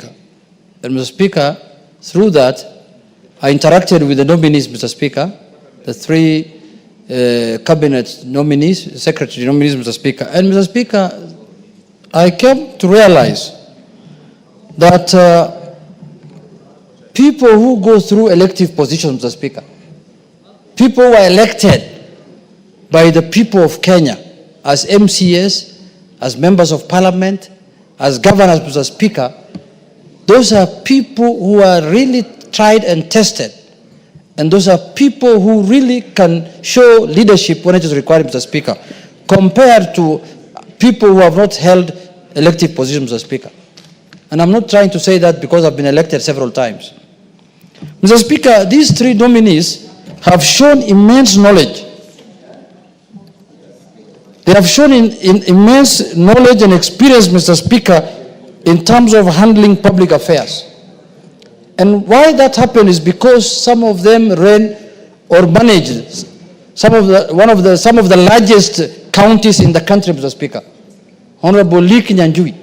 And Mr. Speaker, through that, I interacted with the nominees, Mr. Speaker, the three cabinet nominees, secretary nominees, Mr. Speaker. And Mr. Speaker, I came to realize that people who go through elective positions, Mr. Speaker, people who are elected by the people of Kenya as MCAs, as members of parliament, as governors, Mr. Speaker, those are people who are really tried and tested. And those are people who really can show leadership when it is required, Mr. Speaker, compared to people who have not held elective positions, Mr. Speaker. And I'm not trying to say that because I've been elected several times. Mr. Speaker, these three nominees have shown immense knowledge. They have shown immense knowledge and experience, Mr. Speaker, in terms of handling public affairs. And why that happened is because some of them ran or managed some of the largest counties in the country, Mr. Speaker. Honorable Lee Kinyanjui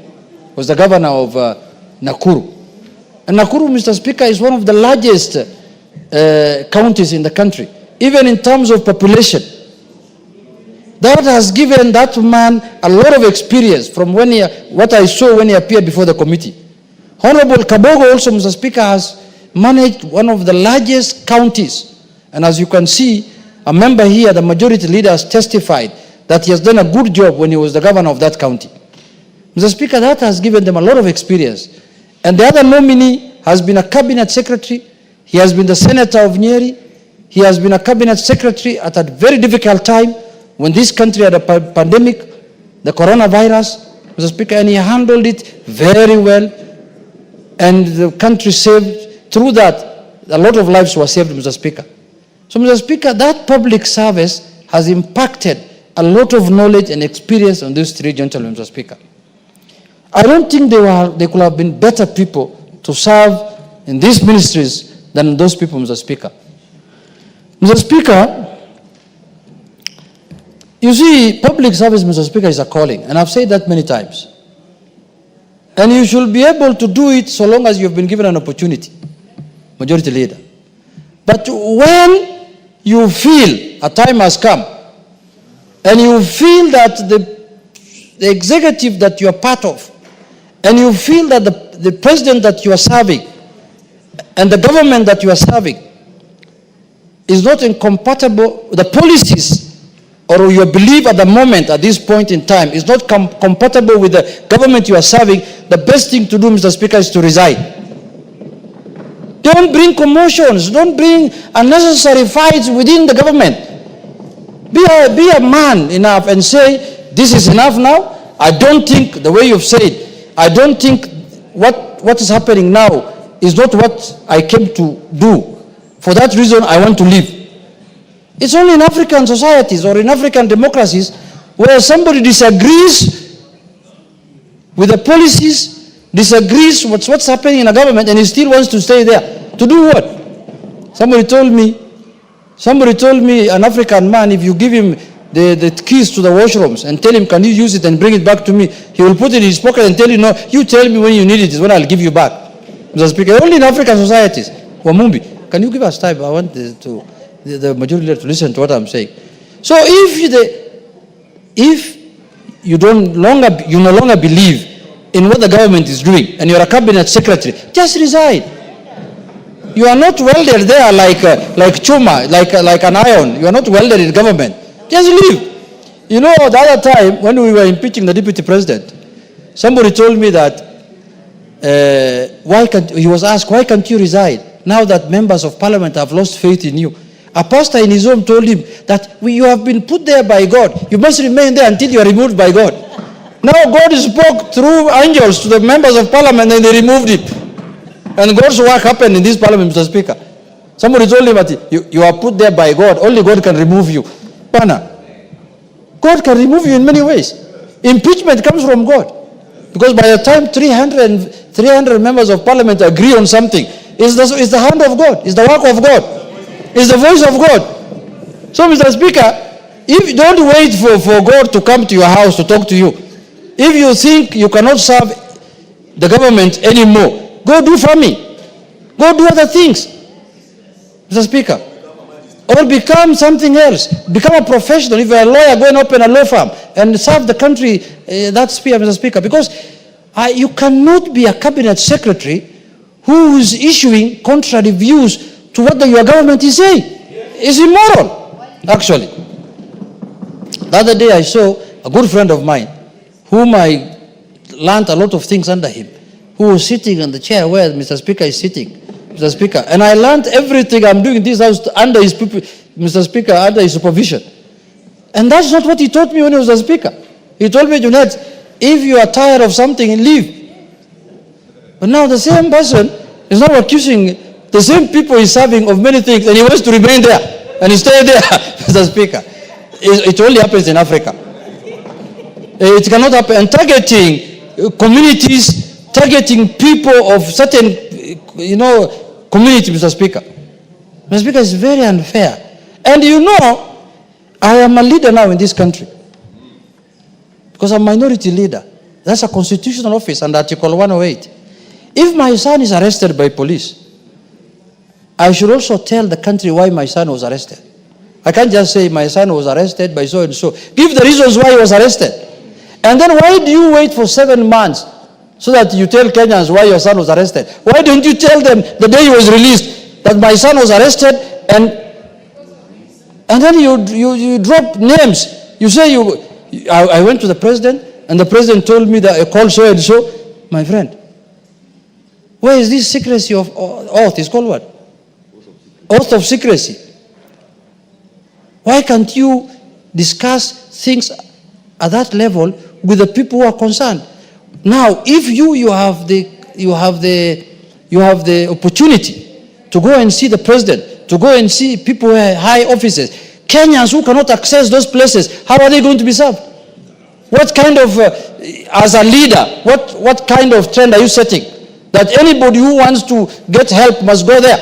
was the governor of Nakuru. And Nakuru, Mr. Speaker, is one of the largest counties in the country, even in terms of population. That has given that man a lot of experience from what I saw when he appeared before the committee. Honorable Kabogo also, Mr. Speaker, has managed one of the largest counties. And as you can see, a member here, the majority leader, has testified that he has done a good job when he was the governor of that county. Mr. Speaker, that has given them a lot of experience. And the other nominee has been a cabinet secretary. He has been the senator of Nyeri. He has been a cabinet secretary at a very difficult time when this country had a pandemic, the coronavirus, Mr. Speaker, and he handled it very well. And the country saved, through that, a lot of lives were saved, Mr. Speaker. So, Mr. Speaker, that public service has impacted a lot of knowledge and experience on these three gentlemen, Mr. Speaker. I don't think they could have been better people to serve in these ministries than those people, Mr. Speaker. Mr. Speaker, you see, public service, Mr. Speaker, is a calling, and I've said that many times. And you should be able to do it so long as you've been given an opportunity, majority leader. But when you feel a time has come, and you feel that the executive that you are part of, and you feel that the president that you are serving, and the government that you are serving, is not incompatible, the policies or your belief at the moment, at this point in time, is not compatible with the government you are serving, the best thing to do, Mr. Speaker, is to resign. Don't bring commotions. Don't bring unnecessary fights within the government. Be a man enough and say, this is enough now. I don't think, the way you've said, I don't think what is happening now is not what I came to do. For that reason, I want to leave. It's only in African societies or in African democracies where somebody disagrees with the policies, disagrees with what's happening in a government, and he still wants to stay there. To do what? Somebody told me, an African man, if you give him the keys to the washrooms and tell him, can you use it and bring it back to me, he will put it in his pocket and tell you, no, you tell me when you need it is when I'll give you back. Mr. Speaker, only in African societies. Wamumbi, can you give us time? I want the majority leader to listen to what I'm saying. So if you no longer believe in what the government is doing and you're a cabinet secretary, just resign. You are not welded there like chuma, like an iron. You are not welded in government. Just leave. You know, the other time when we were impeaching the deputy president, somebody told me that he was asked, why can't you resign now that members of parliament have lost faith in you? A pastor in his home told him that you have been put there by God. You must remain there until you are removed by God. Now God spoke through angels to the members of parliament and they removed him. And God's work happened in this parliament, Mr. Speaker. Somebody told him that you are put there by God. Only God can remove you. Pana, God can remove you in many ways. Impeachment comes from God. Because by the time 300 members of parliament agree on something, it's the hand of God. It's the work of God. It's the voice of God. So, Mr. Speaker, if you don't wait for God to come to your house to talk to you, if you think you cannot serve the government anymore. Go do farming. Go do other things, Mr. Speaker. Or become something else. Become a professional. If you're a lawyer, go and open a law firm and serve the country that sphere, Mr. Speaker. Because you cannot be a cabinet secretary who is issuing contrary views to what your government is saying. It's immoral, actually. The other day I saw a good friend of mine, whom I learned a lot of things under him, who was sitting on the chair where Mr. Speaker is sitting, Mr. Speaker. And I learned everything I'm doing in this house under his, Mr. Speaker, under his supervision. And that's not what he taught me when he was a speaker. He told me, Junet, if you are tired of something, leave. But now the same person is now accusing the same people he's serving of many things, and he wants to remain there, and he stay there, Mr. Speaker. It only happens in Africa. It cannot happen. And targeting communities, targeting people of certain, community, Mr. Speaker. Mr. Speaker, is very unfair. And I am a leader now in this country. Because I'm a minority leader. That's a constitutional office under Article 108. If my son is arrested by police, I should also tell the country why my son was arrested. I can't just say my son was arrested by so and so. Give the reasons why he was arrested. And then why do you wait for 7 months so that you tell Kenyans why your son was arrested? Why don't you tell them the day he was released that my son was arrested, and then you drop names. You say I went to the president and the president told me that I called so and so. My friend, where is this secrecy of oath? It's called what? Oath of secrecy. Why can't you discuss things at that level with the people who are concerned? Now, if you have the opportunity to go and see the president, to go and see people who are high offices, Kenyans who cannot access those places, how are they going to be served? What kind of, as a leader, what kind of trend are you setting? That anybody who wants to get help must go there.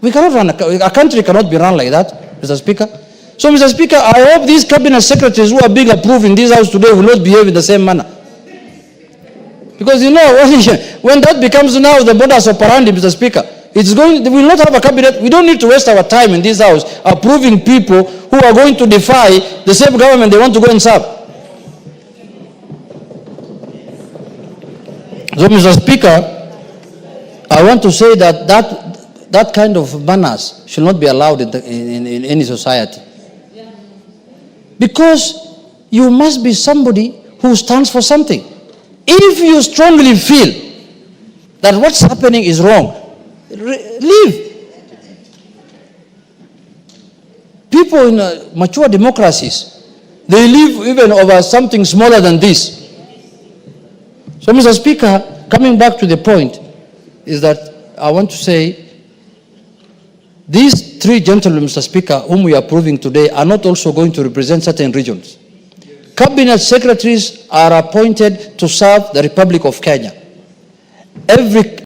We cannot run, a country cannot be run like that, Mr. Speaker. So, Mr. Speaker, I hope these cabinet secretaries who are being approved in this house today will not behave in the same manner. Because when that becomes now the modus operandi, Mr. Speaker, we will not have a cabinet. We don't need to waste our time in this house approving people who are going to defy the same government they want to go and serve. So, Mr. Speaker, I want to say that kind of manners should not be allowed in any society. Because you must be somebody who stands for something. If you strongly feel that what's happening is wrong, leave. People in mature democracies, they live even over something smaller than this. So, Mr. Speaker, coming back to the point, is that I want to say these 3 gentlemen, Mr. Speaker, whom we are approving today, are not also going to represent certain regions. Cabinet secretaries are appointed to serve the Republic of Kenya. Every